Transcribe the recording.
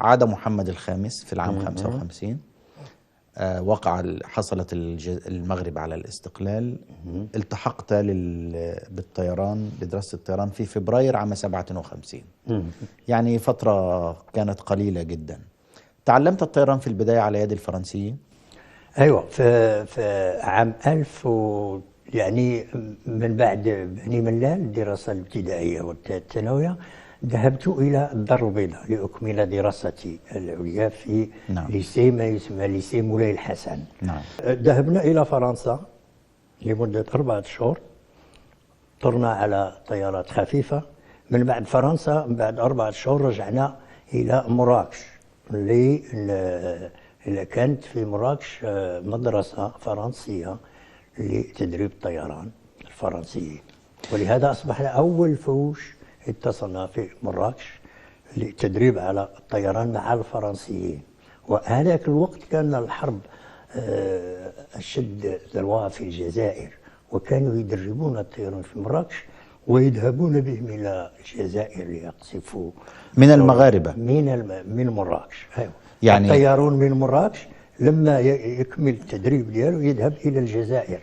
عاد محمد الخامس في العام 55. حصلت المغرب على الاستقلال. التحقت بالطيران بدراسة الطيران في فبراير عام 57. يعني فترة كانت قليلة جدا. تعلمت الطيران في البداية على يد الفرنسيين. ايوه، في عام 1000 يعني من بعد بني ملال الدراسة الابتدائية والثانوية ذهبت إلى الدار البيضاء لأكمل دراستي العليا في ليسي ما يسمى ليسي مولاي الحسن. ذهبنا إلى فرنسا لمدة 4 شهور، طرنا على طيارات خفيفة. من بعد فرنسا بعد 4 شهور رجعنا إلى مراكش، اللي كانت في مراكش مدرسة فرنسية لتدريب الطيران الفرنسيين، ولهذا أصبحنا أول فوج اتصلنا في مراكش للتدريب على الطيران مع الفرنسيين. وهذاك الوقت كان الحرب أشد ذروها في الجزائر، وكانوا يدربون الطيران في مراكش ويذهبون بهم إلى الجزائر ليقصفوا من المغاربة من مراكش. أيوة. يعني الطيارون من مراكش لما يكمل التدريب ديالو يذهب إلى الجزائر.